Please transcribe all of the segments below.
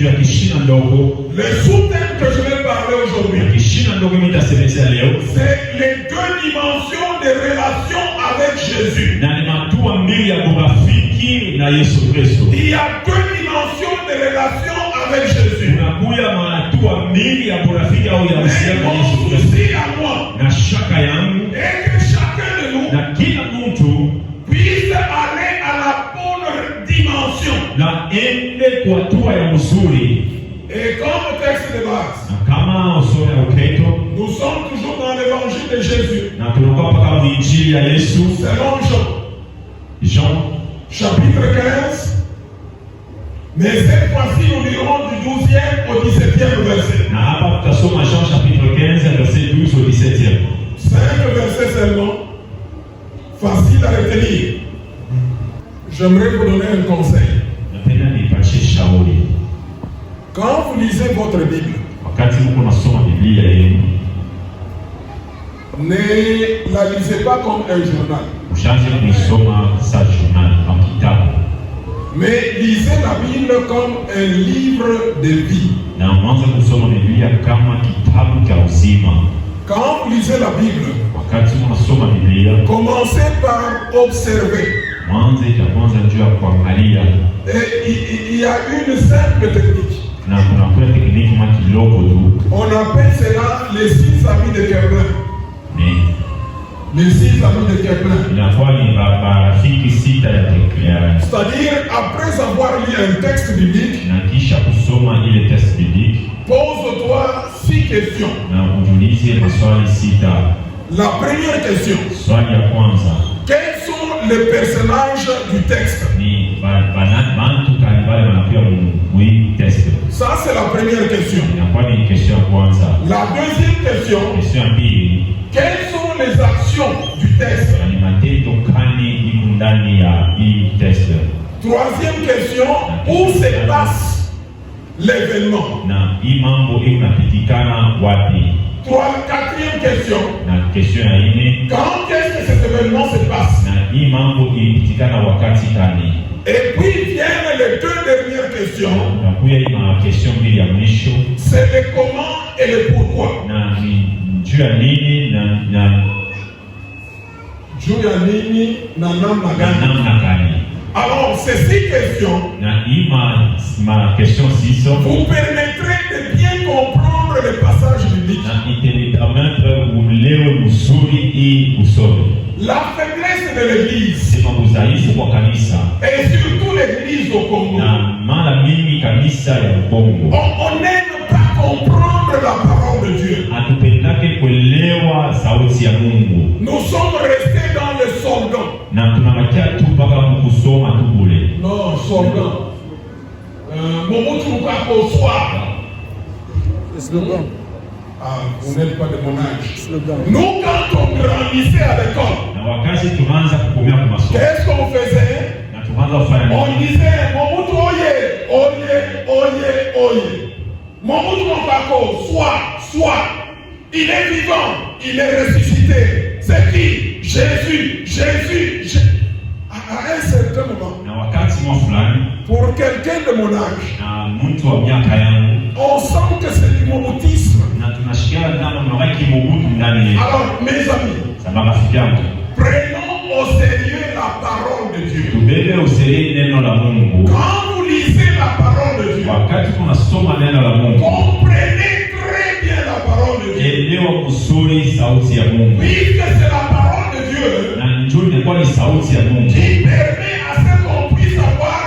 juu ya kishina ndogo. Le sous-thème que je vais parler aujourd'hui, Kishina ndogo nitasemesha leo, c'est les deux dimensions des relations avec Jésus. na ni hatua mbili ya urafiki na Yesu Kristo. Il y a deux dimensions de relations avec Jésus. Unakuya hatua mbili ya urafiki au ya uhusiano na Yesu Kristo. Aussi à moi, Na shaka yangu et que chacun de nous na kila mtu puisse aller à la bonne dimension. na ende kwa hatua ya mzuri. Et comme texte de base, Na kama usome Ukristo, nous sommes toujours dans l'évangile de Jésus, na tunakuwa mpaka injili ya Yesu, selon Jean, Jean chapitre 15. Mais cette fois-ci, nous lirons du 12e au 17e verset. na hapa tutasoma Jean chapitre 15 verset 12 au 17e. 5 versets seulement, facile à retenir. J'aimerais vous donner un conseil. Napenda nipatie shauri. Quand vous lisez votre Bible, Wakati mko nasoma Biblia yenu, ne la lisez pas comme un journal, ushaanze kuisoma sa journal au kitabu, mais lisez la Bible comme un livre de vie. na mwanze kusoma Biblia kama kitabu cha uzima. Quand vous lisez la Bible, Wakati unasoma Biblia, commencez par observer. mwanze cha kwanza juu ya kuangalia, Et il y a une simple technique. na kuna kwa tekniki ma kidogo tu, On appelle cela les 6 amis de Kepler. ni Les 6 amis de Kepler. inakuwa ni marafiki sita ya teknia, C'est-à-dire, après avoir lu un texte biblique, na kisha kusoma ile test biblique pose-toi 6 questions. na ujiulize maswali sita. La première question, Swali ya kwanza quels sont les personnages du texte? ni bantu kali wale wanapewa mwi test. Ça, c'est la première question. Inakuwa ni question ya kwanza. La deuxième question, Question ya pili, quelles sont les actions du texte? ni matendo gani iko ndani ya hii test. Troisième question, où se passe l'événement? Na hii mambo iko napitikana wapi? Quatrième question, Na question ya ine, quand est-ce que cet événement se passe? na hii mambo ilipitikana wakati gani? Et puis viennent les deux dernières questions, Na kuya hii ma question mbili ya mwisho, c'est le comment et le pourquoi. na ni juu ya nini na Juu ya nini na namna gani? namna gani. Alors, ces 6 questions Na hii ma question siso vous permettrez de bien comprendre le passage biblique. na itapermettre uelewe mzuri hii usome. La faiblesse de l'Église, Sema udhaifu kwa kanisa, et surtout l'Église au Congo, na mara mingi kanisa ya Kongo on n'aime pas comprendre la parole de Dieu. hatupendake kuelewa sauti ya Mungu, Nous sommes restés dans le slogan. na tunabakia tu mpaka kusoma tu bure. Non, slogan. Mobutu Lukaku soir. Slogan. Ah, vous n'êtes pas de mon âge. Slogan. Nous, quand on grandissait à l'école, Na wakati tunaanza kukomea kwa masomo qu'est-ce qu'on faisait? na tunaanza kufanya On nini? disait Mobutu oye, oye, oye, oye. Mobutu Lukaku, soit. Il est vivant, il est ressuscité. C'est qui? Jésus. À un certain moment, Na wakati mwa fulani pour quelqu'un de mon âge, na mtu wa miaka yangu, on sent que c'est du mobutisme. na tunashikia ndani mnawaki Mobutu ndani yetu. Alors, mes amis, Sababu rafiki yangu, prenons au sérieux la parole de Dieu. tubebe usiri neno la Mungu. Quand vous lisez la parole de Dieu, Wakati tunasoma neno la Mungu, comprenez très bien la parole de Dieu. elewa kusuri sauti ya Mungu, Puisque c'est la parole de Dieu na njoo inakuwa ni sauti ya Mungu qui permet à ce qu'on puisse avoir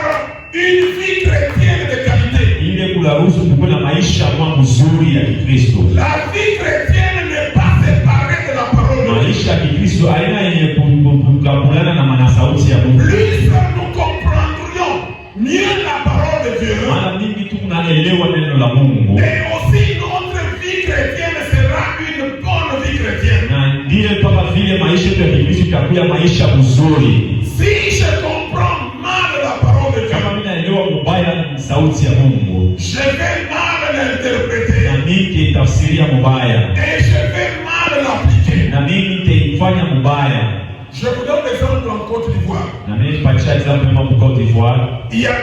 une vie chrétienne de qualité. ile kularuhusu kuwa na maisha kwa mzuri ya Kikristo. La vie chrétienne n'est pas séparée de la parole de Dieu. Maisha ya Kikristo aina yenye kukabulana na mana sauti ya Mungu. Plus nous comprendrions mieux la parole de Dieu, Mara mingi tu tunaelewa neno la Mungu, et aussi notre vie chrétienne sera une bonne vie chrétienne. na ndiye mpaka vile maisha yetu ya Kikristo itakuwa maisha mzuri. Si je comprends mal la parole de Dieu, Kama mimi naelewa mubaya sauti ya Mungu, je vais mal l'interpréter na mimi nitafsiria mubaya, et je vais mal l'appliquer. na mimi nitaifanya mubaya. Je vous donne l'exemple en Côte d'Ivoire. Na mimi nipatia example kama Côte d'Ivoire. Il y a